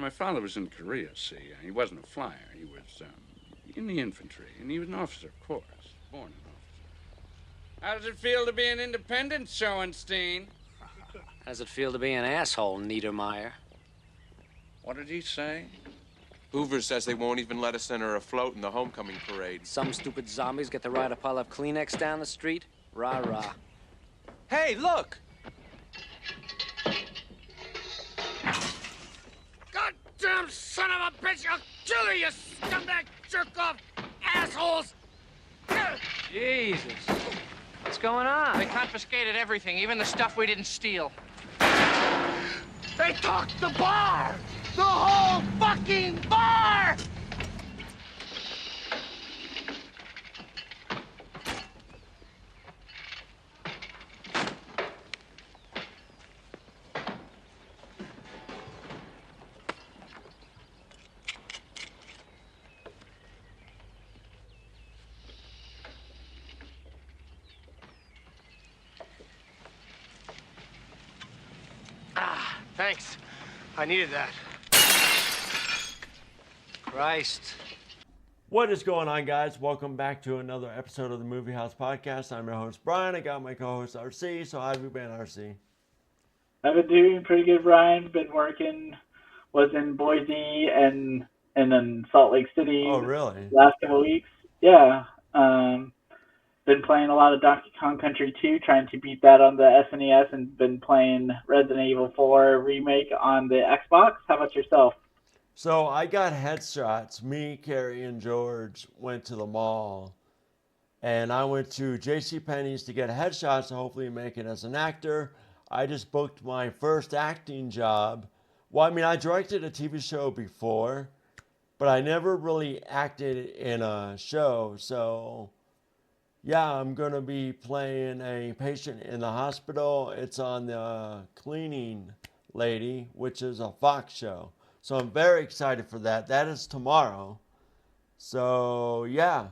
my father was in Korea, see. He wasn't a flyer. He was in the infantry, and he was an officer, of course. Born an officer. How does it feel to be an independent, Schoenstein? How does it feel to be an asshole, Niedermeyer? What did he say? Hoover says they won't even let us enter a float in the homecoming parade. Some stupid zombies get to ride a pile of Kleenex down the street? Rah-rah. Hey, look! Goddamn son of a bitch! I'll kill you, you scumbag jerk-off assholes! Jesus. What's going on? They confiscated everything, even the stuff we didn't steal. They took the bar! The whole fucking bar! Thanks. I needed that. Christ. What is going on, guys? Welcome back to another episode of the Movie House Podcast. I'm your host, Brian. I got my co-host, RC. So how have you been, RC? I've been doing pretty good, Brian. Been working. Was in Boise and in Salt Lake City. Oh, really? Last couple of weeks. Yeah. Been playing a lot of Donkey Kong Country 2, trying to beat that on the SNES, and been playing Resident Evil 4 Remake on the Xbox. How about yourself? So I got headshots. Me, Carrie, and George went to the mall. And I went to JCPenney's to get headshots to hopefully make it as an actor. I just booked my first acting job. Well, I mean, I directed a TV show before, but I never really acted in a show. So, yeah, I'm going to be playing a patient in the hospital. It's on the Cleaning Lady, which is a Fox show. So I'm very excited for that. That is tomorrow. So, yeah,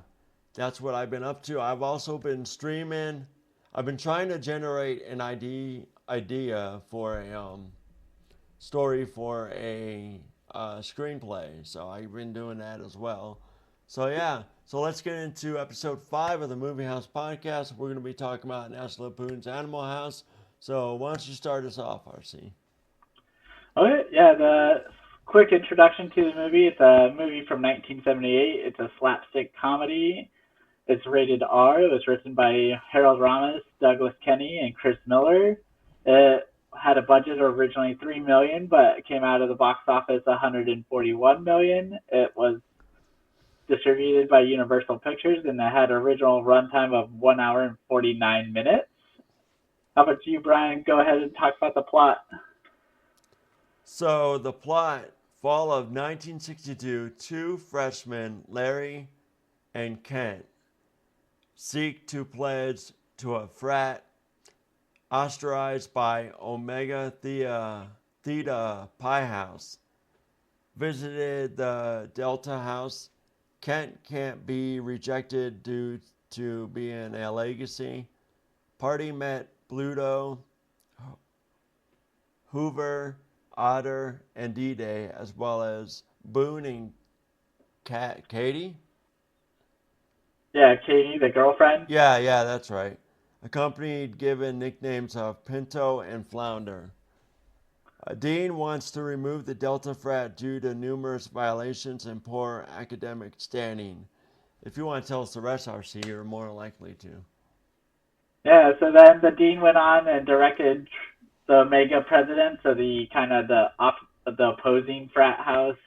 that's what I've been up to. I've also been streaming. I've been trying to generate an idea for a story for a screenplay. So I've been doing that as well. So, yeah. So let's get into episode 5 of the Movie House Podcast. We're going to be talking about National Lampoon's Animal House. So why don't you start us off, RC? Okay, yeah, the quick introduction to the movie. It's a movie from 1978. It's a slapstick comedy. It's rated R. It was written by Harold Ramis, Douglas Kenney, and Chris Miller. It had a budget of originally $3 million, but it came out of the box office $141 million. It was distributed by Universal Pictures, and it had an original runtime of 1 hour and 49 minutes. How about you, Brian? Go ahead and talk about the plot. So the plot, fall of 1962, two freshmen, Larry and Kent, seek to pledge to a frat ostracized by Omega Theta Pi House. Visited the Delta House. Kent can't be rejected due to being a legacy. Party met Bluto, Hoover, Otter, and D-Day, as well as Boone and Katie? Yeah, Katie, the girlfriend. Yeah, that's right. Accompanied, given nicknames of Pinto and Flounder. Dean wants to remove the Delta frat due to numerous violations and poor academic standing. If you want to tell us the rest, RC, you're more likely to. Yeah, so then the dean went on and directed the Omega president, so the kind of the opposing frat house,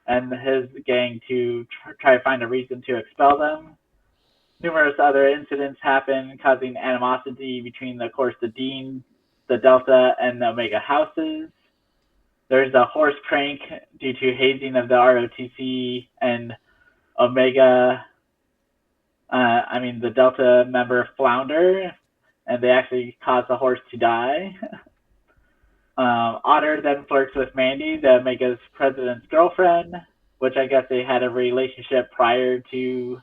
and his gang to try to find a reason to expel them. Numerous other incidents happen, causing animosity between, of course, the dean, the Delta, and the Omega houses. There's a horse prank due to hazing of the ROTC and Omega, the Delta member Flounder, and they actually caused the horse to die. Otter then flirts with Mandy, the Omega's president's girlfriend, which I guess they had a relationship prior to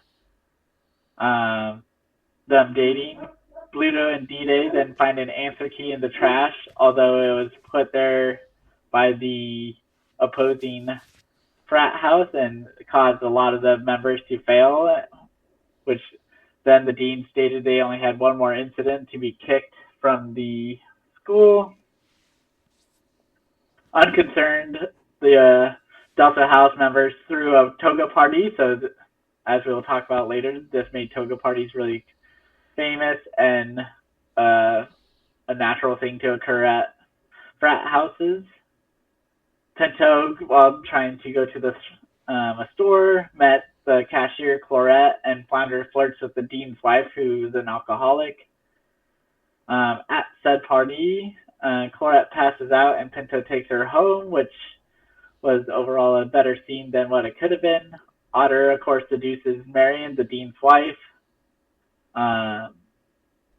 them dating. Bluto and D-Day then find an answer key in the trash, although it was put there by the opposing frat house and caused a lot of the members to fail, which then the dean stated they only had one more incident to be kicked from the school. Unconcerned, the Delta House members threw a toga party, so as we'll talk about later, this made toga parties really famous and a natural thing to occur at frat houses. Pinto, while trying to go to a store, met the cashier, Clorette, and Flounder flirts with the dean's wife, who's an alcoholic. At said party, Clorette passes out and Pinto takes her home, which was overall a better scene than what it could have been. Otter, of course, seduces Marion, the dean's wife.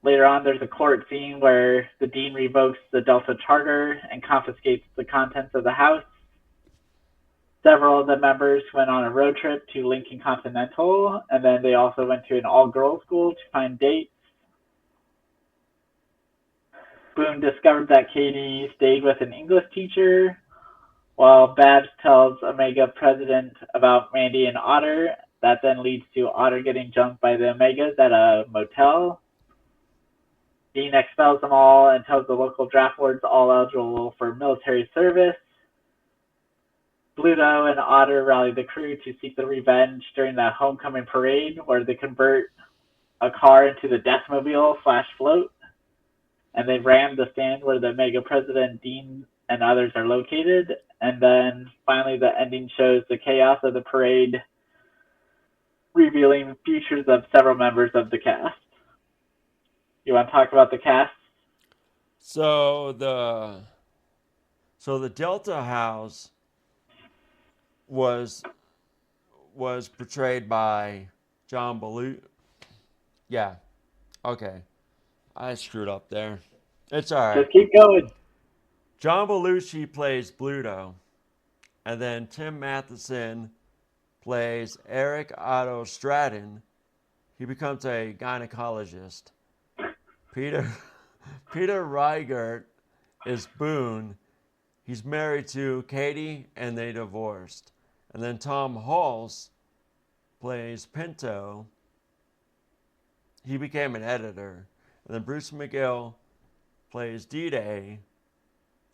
Later on, there's a court scene where the dean revokes the Delta charter and confiscates the contents of the house. Several of the members went on a road trip to Lincoln Continental, and then they also went to an all-girls school to find dates. Boone discovered that Katie stayed with an English teacher, while Babs tells Omega president about Mandy and Otter. That then leads to Otter getting jumped by the Omegas at a motel. Dean expels them all and tells the local draft lords all eligible for military service. Bluto and Otter rally the crew to seek the revenge during the homecoming parade, where they convert a car into the Deathmobile / float, and they ram the stand where the Mega President, Dean, and others are located. And then finally the ending shows the chaos of the parade, revealing features of several members of the cast. You want to talk about the cast? So the Delta House was portrayed by John Belushi. Yeah. Okay. I screwed up there. It's all right. Just keep going. John Belushi plays Bluto, and then Tim Matheson plays Eric Otto Stratton. He becomes a gynecologist. Peter Reigert is Boone. He's married to Katie, and they divorced. And then Tom Hulse plays Pinto. He became an editor. And then Bruce McGill plays D-Day.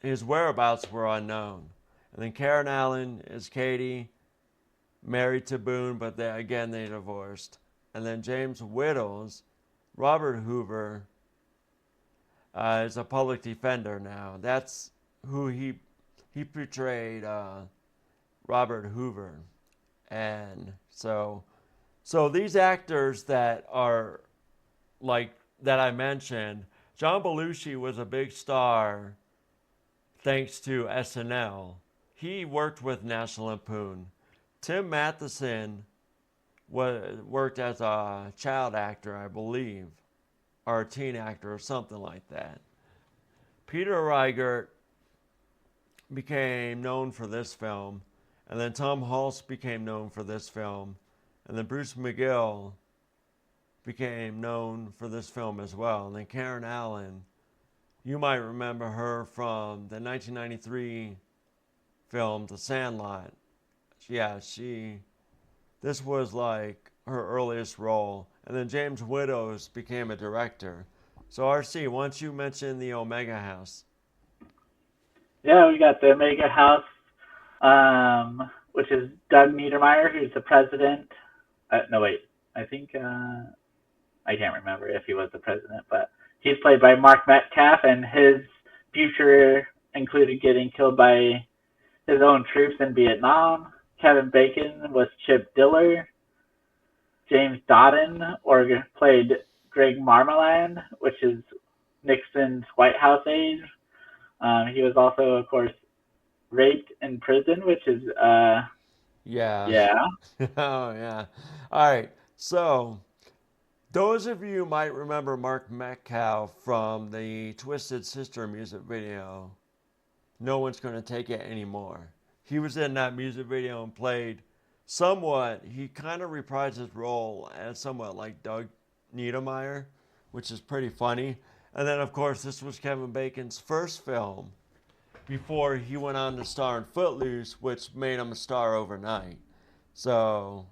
His whereabouts were unknown. And then Karen Allen is Katie, married to Boone, but they divorced. And then James Whittles, Robert Hoover, is a public defender now. That's who he portrayed, Robert Hoover. And so these actors that are like that I mentioned, John Belushi was a big star thanks to SNL. He worked with National Lampoon. Tim Matheson worked as a child actor, I believe, or a teen actor or something like that. Peter Reigert became known for this film, and then Tom Hulse became known for this film, and then Bruce McGill became known for this film as well. And then Karen Allen, you might remember her from the 1993 film The Sandlot. Yeah, this was like her earliest role. And then James Whittles became a director. So RC, why don't you mention the Omega House? Yeah, we got the Omega House, which is Doug Niedermeyer, who's the president. I think I can't remember if he was the president, but he's played by Mark Metcalf, and his future included getting killed by his own troops in Vietnam. Kevin Bacon was Chip Diller. James Dodden played Greg Marmaland, which is Nixon's White House aide. He was also, of course, raped in prison, which is yeah. Oh yeah. All right. So those of you might remember Mark Metcalf from the Twisted Sister music video, No One's Gonna Take It Anymore. He was in that music video and played he kind of reprised his role as somewhat like Doug Niedermeyer, which is pretty funny. And then, of course, this was Kevin Bacon's first film. before he went on to star in Footloose, which made him a star overnight. So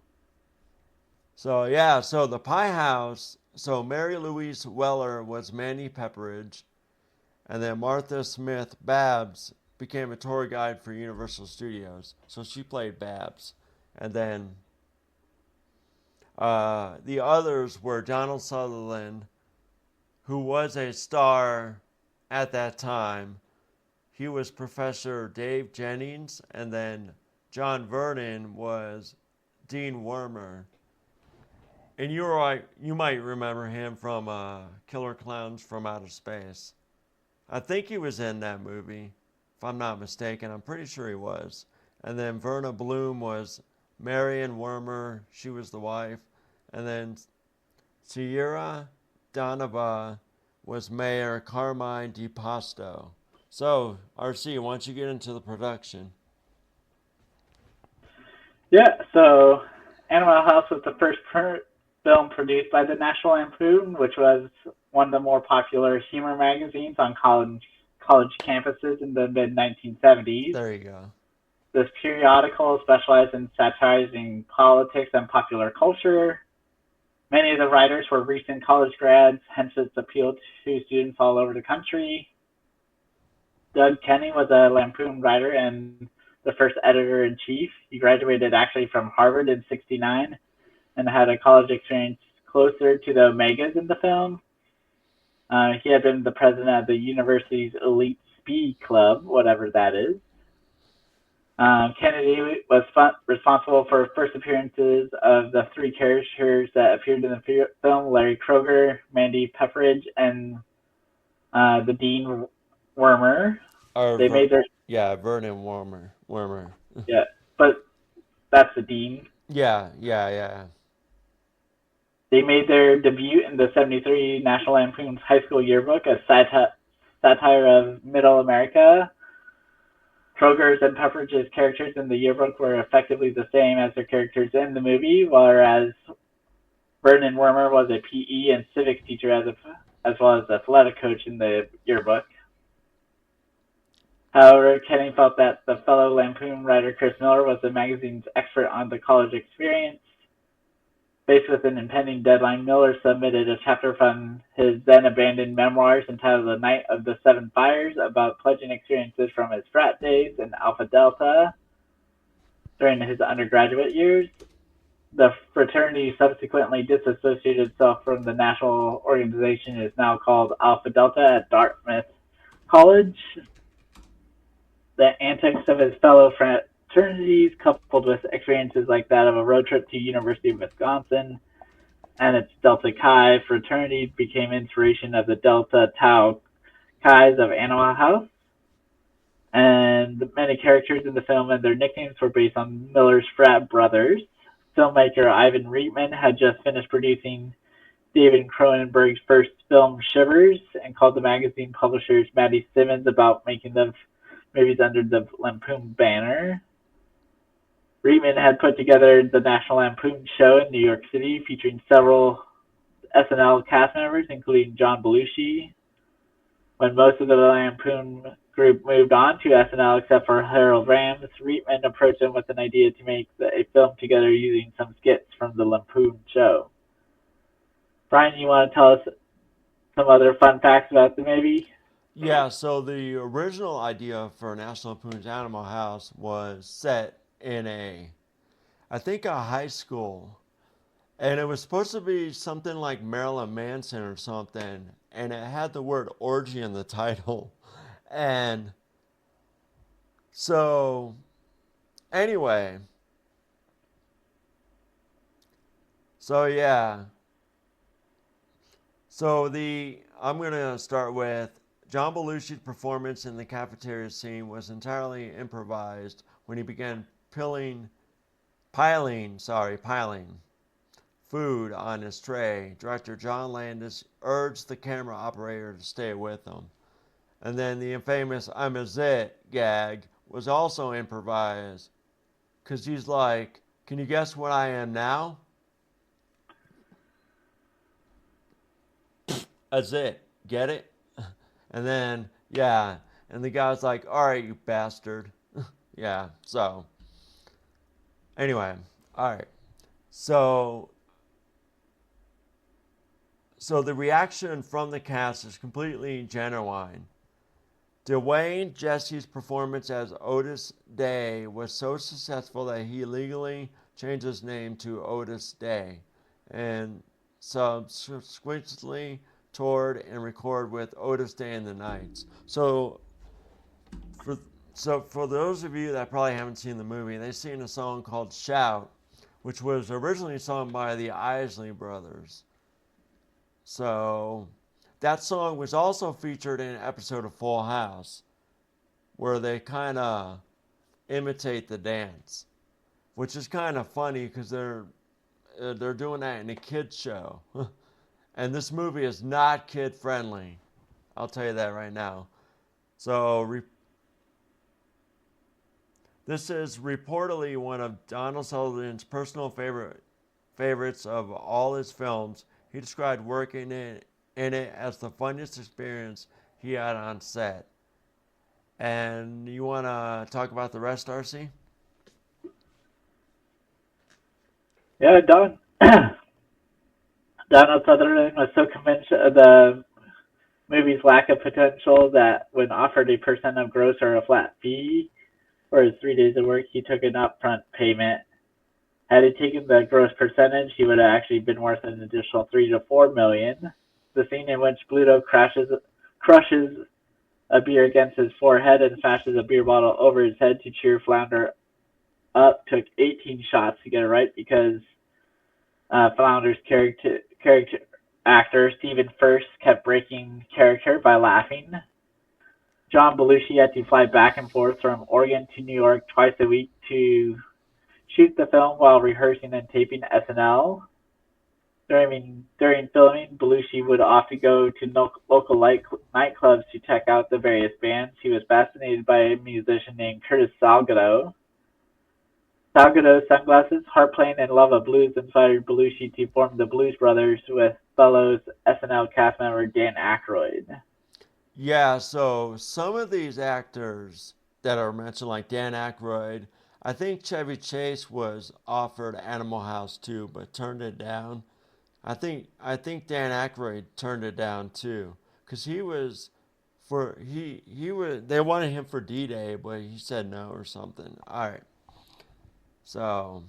yeah, so the Pie House, so Mary Louise Weller was Mandy Pepperidge, and then Martha Smith Babs became a tour guide for Universal Studios. So she played Babs. And then the others were Donald Sutherland, who was a star at that time. He was Professor Dave Jennings, and then John Vernon was Dean Wormer. And you might remember him from Killer Clowns from Outer Space. I think he was in that movie, if I'm not mistaken. I'm pretty sure he was. And then Verna Bloom was Marion Wormer. She was the wife. And then Sierra Donovan was Mayor Carmine DiPasto. So, RC, why don't you get into the production? Yeah, so Animal House was the first film produced by the National Lampoon, which was one of the more popular humor magazines on college campuses in the mid-1970s. There you go. This periodical specialized in satirizing politics and popular culture. Many of the writers were recent college grads, hence its appeal to students all over the country. Doug Kenney was a Lampoon writer and the first editor-in-chief. He graduated actually from Harvard in '69 and had a college experience closer to the Omegas in the film. He had been the president of the university's elite speed club, whatever that is. Kennedy was responsible for first appearances of the three characters that appeared in the film: Larry Kroger, Mandy Pepperidge, and the Dean Wormer. They made their Vernon Wormer. Yeah, but that's the Dean. Yeah. They made their debut in the '73 National Lampoon's High School Yearbook, a satire of Middle America. Kroger's and Pepperidge's characters in the yearbook were effectively the same as their characters in the movie, whereas Vernon Wormer was a PE and civics teacher as well as athletic coach in the yearbook. However, Kenny felt that the fellow Lampoon writer Chris Miller was the magazine's expert on the college experience. Faced with an impending deadline, Miller submitted a chapter from his then-abandoned memoirs entitled The Night of the Seven Fires about pledging experiences from his frat days in Alpha Delta during his undergraduate years. The fraternity subsequently disassociated itself from the national organization and is now called Alpha Delta at Dartmouth College. The antics of his fellow fraternities, coupled with experiences like that of a road trip to University of Wisconsin and its Delta Chi fraternity, became inspiration of the Delta Tau Chis of Animal House. And the many characters in the film and their nicknames were based on Miller's frat brothers. Filmmaker Ivan Reitman had just finished producing David Cronenberg's first film, Shivers, and called the magazine publishers Maddie Simmons about making the movies under the Lampoon banner. Reitman had put together the National Lampoon show in New York City, featuring several SNL cast members, including John Belushi. When most of the Lampoon group moved on to SNL, except for Harold Ramis, Reitman approached them with an idea to make a film together using some skits from the Lampoon show. Brian, you want to tell us some other fun facts about the movie? Yeah, so the original idea for National Lampoon's Animal House was set in I think a high school. And it was supposed to be something like Marilyn Manson or something. And it had the word orgy in the title. And so, anyway. So, yeah. So, I'm going to start with John Belushi's performance in the cafeteria scene was entirely improvised when he began piling food on his tray. Director John Landis urged the camera operator to stay with him. And then the infamous "I'm a zit" gag was also improvised because he's like, "Can you guess what I am now?" A zit. Get it? And then, yeah. And the guy's like, all right, you bastard. Yeah, so. Anyway, all right. So the reaction from the cast is completely genuine. Dwayne Jesse's performance as Otis Day was so successful that he legally changed his name to Otis Day and subsequently toured and recorded with Otis Day and the Knights. So for those of you that probably haven't seen the movie, they've seen a song called Shout, which was originally sung by the Isley Brothers. So that song was also featured in an episode of Full House where they kind of imitate the dance, which is kind of funny because they're doing that in a kids show. And this movie is not kid friendly. I'll tell you that right now. So this is reportedly one of Donald Sutherland's personal favorites of all his films. He described working in it as the funniest experience he had on set. And you want to talk about the rest, RC? Yeah, Donald Sutherland was so convinced of the movie's lack of potential that when offered a percent of gross or a flat fee for his 3 days of work, he took an upfront payment. Had he taken the gross percentage, he would have actually been worth an additional $3 to $4 million. The scene in which Bluto crushes a beer against his forehead and smashes a beer bottle over his head to cheer Flounder up took 18 shots to get it right because Flounder's character actor Stephen First kept breaking character by laughing. John Belushi had to fly back and forth from Oregon to New York twice a week to shoot the film while rehearsing and taping SNL. During filming, Belushi would often go to local nightclubs to check out the various bands. He was fascinated by a musician named Curtis Salgado. Salgado's sunglasses, harp playing, and love of blues inspired Belushi to form the Blues Brothers with fellow SNL cast member Dan Aykroyd. Yeah, so some of these actors that are mentioned, like Dan Aykroyd, I think Chevy Chase was offered Animal House too, but turned it down. I think Dan Aykroyd turned it down too, because they wanted him for D-Day, but he said no or something. All right, so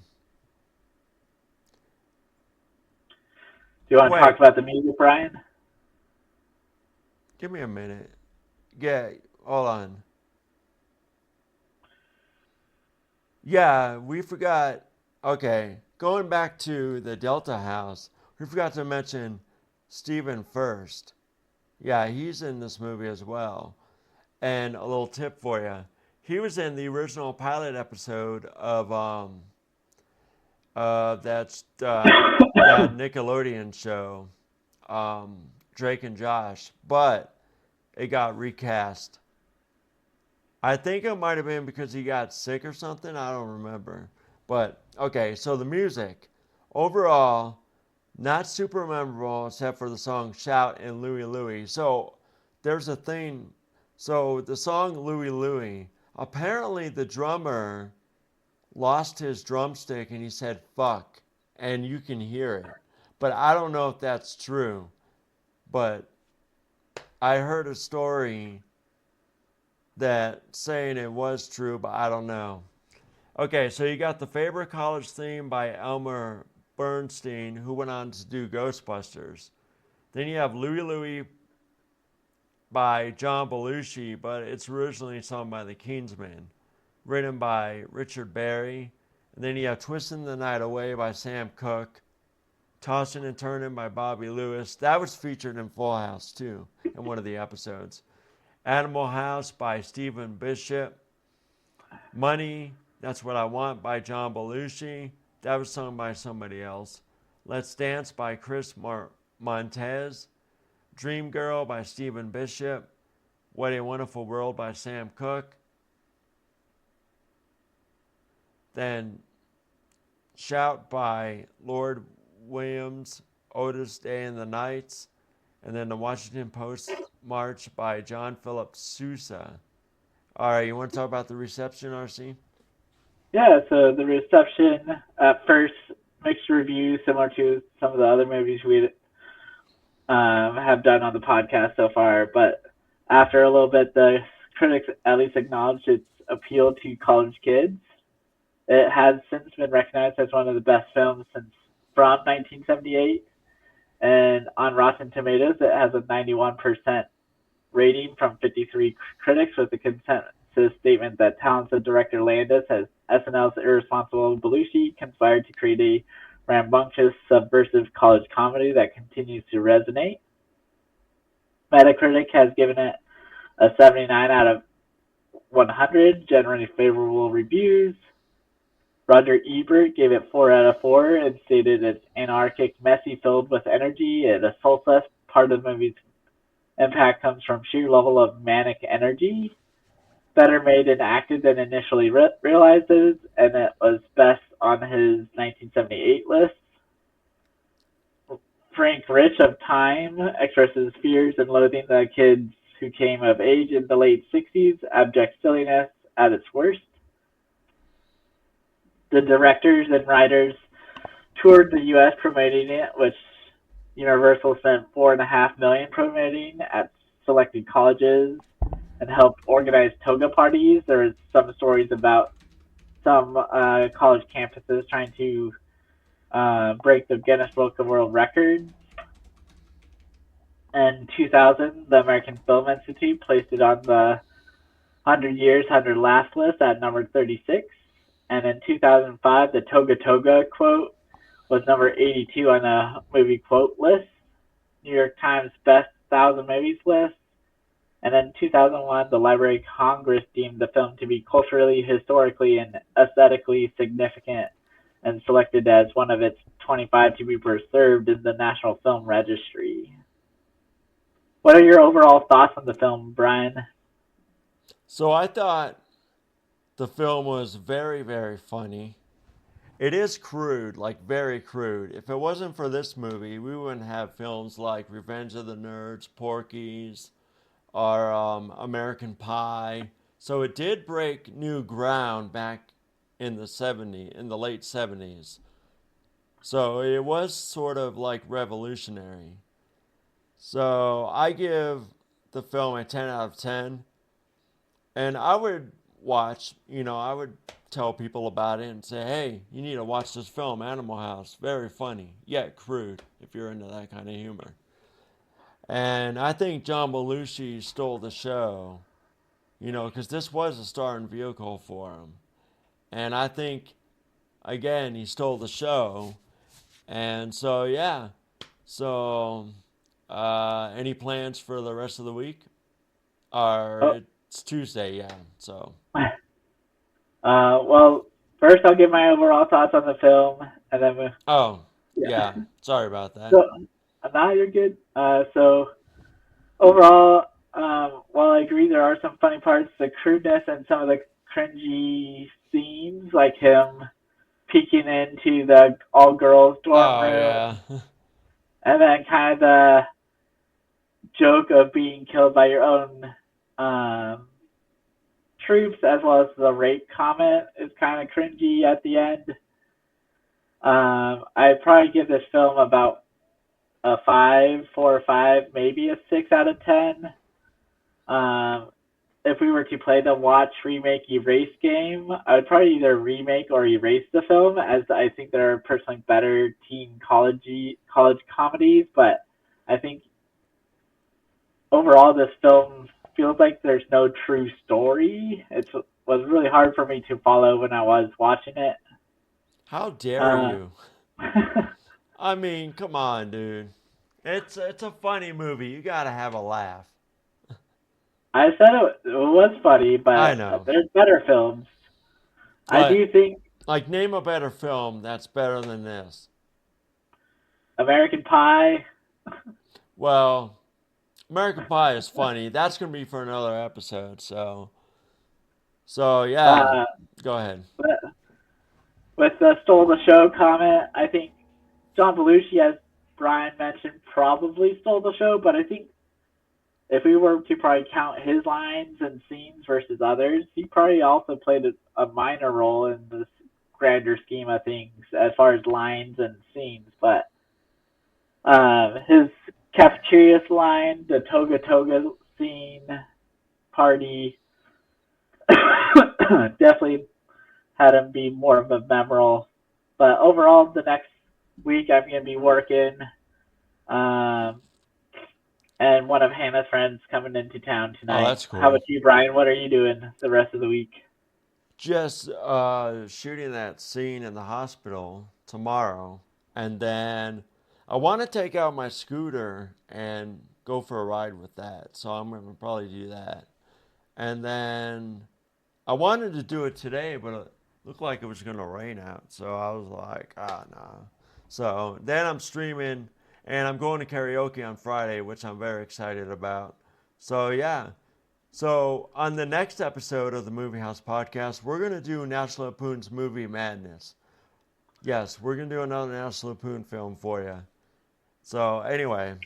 do you want to talk about the music, Brian? Give me a minute. Yeah, hold on. Yeah, we forgot. Okay, going back to the Delta House, we forgot to mention Stephen First. Yeah, he's in this movie as well. And a little tip for you. He was in the original pilot episode of that Nickelodeon show, Drake and Josh, but it got recast. I think it might have been because he got sick or something. I don't remember. But, okay, so the music. Overall, not super memorable except for the song Shout and Louie Louie. So, there's a thing. So, the song Louie Louie, apparently the drummer lost his drumstick and he said, fuck. And you can hear it. But I don't know if that's true. But I heard a story that saying it was true, but I don't know. Okay, so you got the Favorite College theme by Elmer Bernstein, who went on to do Ghostbusters. Then you have Louie Louie by John Belushi, but it's originally sung by the Kingsmen, written by Richard Berry. And then you have Twisting the Night Away by Sam Cooke, Tossing and Turning by Bobby Lewis. That was featured in Full House, too, in one of the episodes. Animal House by Stephen Bishop. Money, That's What I Want by John Belushi. That was sung by somebody else. Let's Dance by Chris Montez. Dream Girl by Stephen Bishop. What a Wonderful World by Sam Cooke. Then Shout by Lord Williams, Otis Day and the Knights. And then the Washington Post March by John Philip Sousa. All right, you want to talk about the reception, RC? Yeah, so the reception at first, mixed reviews, similar to some of the other movies we have done on the podcast so far. But after a little bit, the critics at least acknowledged its appeal to college kids. It has since been recognized as one of the best films from 1978. And on Rotten Tomatoes, it has a 91% rating from 53 critics, with a consensus statement that talented director Landis has SNL's irresponsible Belushi conspired to create a rambunctious, subversive college comedy that continues to resonate. Metacritic has given it a 79 out of 100, generating favorable reviews. Roger Ebert gave it 4 out of 4 and stated it's anarchic, messy, filled with energy, and a soulful. Part of the movie's impact comes from sheer level of manic energy. Better made and acted than initially realized, and it was best on his 1978 list. Frank Rich of Time expresses fears and loathing the kids who came of age in the late 60s, abject silliness at its worst. The directors and writers toured the U.S. promoting it, which Universal spent $4.5 million promoting at selected colleges and helped organize toga parties. There's some stories about some college campuses trying to break the Guinness Book of World Records. In 2000, the American Film Institute placed it on the 100 Years, 100 Laughs list at number 36. And in 2005, the Toga Toga quote was number 82 on the movie quote list, New York Times Best 1,000 Movies list. And in 2001, the Library of Congress deemed the film to be culturally, historically, and aesthetically significant and selected as one of its 25 to be preserved in the National Film Registry. What are your overall thoughts on the film, Brian? So I thought the film was very, very funny. It is crude, like very crude. If it wasn't for this movie, we wouldn't have films like Revenge of the Nerds, Porky's, or American Pie. So it did break new ground back in the late 70s. So it was sort of like revolutionary. So I give the film a 10 out of 10. And I would I would tell people about it and say, hey, you need to watch this film, Animal House. Very funny, yet crude, if you're into that kind of humor. And I think John Belushi stole the show, because this was a starring vehicle for him. And I think, again, he stole the show. And so, yeah. So, any plans for the rest of the week? It's Tuesday, yeah. So. Well, first I'll give my overall thoughts on the film, and then yeah. Sorry about that. So, now you're good. So overall, while I agree there are some funny parts, the crudeness and some of the cringy scenes, like him peeking into the all-girls dorm room, yeah. and then kind of the joke of being killed by your own troops, as well as the rape comment is kind of cringy at the end. I'd probably give this film about a 4 or 5, maybe a 6 out of 10. If we were to play the watch, remake, erase game, I would probably either remake or erase the film, as I think there are personally better teen college comedies, but I think overall this film feels like there's no true story. It was really hard for me to follow when I was watching it. How dare you? I mean, come on, dude. It's a funny movie. You gotta have a laugh. I said it was funny, but I know. There's better films. I do think... Like, name a better film that's better than this. American Pie. Well... American Pie is funny. That's going to be for another episode. So yeah, go ahead. With the stole the show comment, I think John Belushi, as Brian mentioned, probably stole the show, but I think if we were to probably count his lines and scenes versus others, he probably also played a minor role in this grander scheme of things as far as lines and scenes. But his cafeteria line, the Toga Toga scene, party, definitely had him be more of a memorable. But overall, the next week I'm going to be working. And one of Hannah's friends coming into town tonight. Oh, that's cool. How about you, Brian? What are you doing the rest of the week? Just shooting that scene in the hospital tomorrow. And then I want to take out my scooter and go for a ride with that. So I'm going to probably do that. And then I wanted to do it today, but it looked like it was going to rain out. So I was like, nah. So then I'm streaming, and I'm going to karaoke on Friday, which I'm very excited about. So yeah. So on the next episode of the Movie House Podcast, we're going to do National Lampoon's Movie Madness. Yes, we're going to do another National Lampoon film for you. So anyway.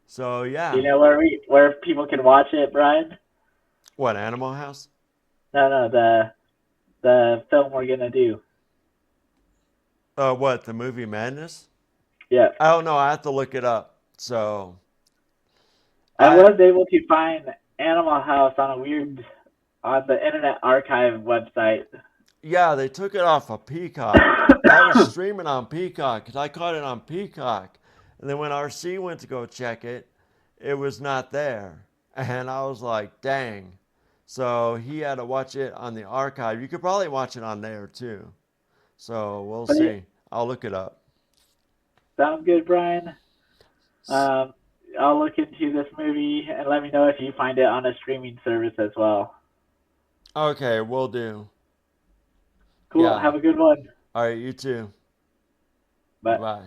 So yeah. You know where people can watch it, Brian? What, Animal House? No, the film we're gonna do. What, the Movie Madness? Yeah. I don't know. I have to look it up. So I was able to find Animal House on the Internet Archive website. Yeah, they took it off of Peacock. I was streaming on Peacock because I caught it on Peacock. And then when RC went to go check it, it was not there. And I was like, dang. So he had to watch it on the archive. You could probably watch it on there too. So we'll see. I'll look it up. Sounds good, Brian. I'll look into this movie and let me know if you find it on a streaming service as well. Okay, will do. Cool. Yeah. Have a good one. All right, you too. Bye. Bye.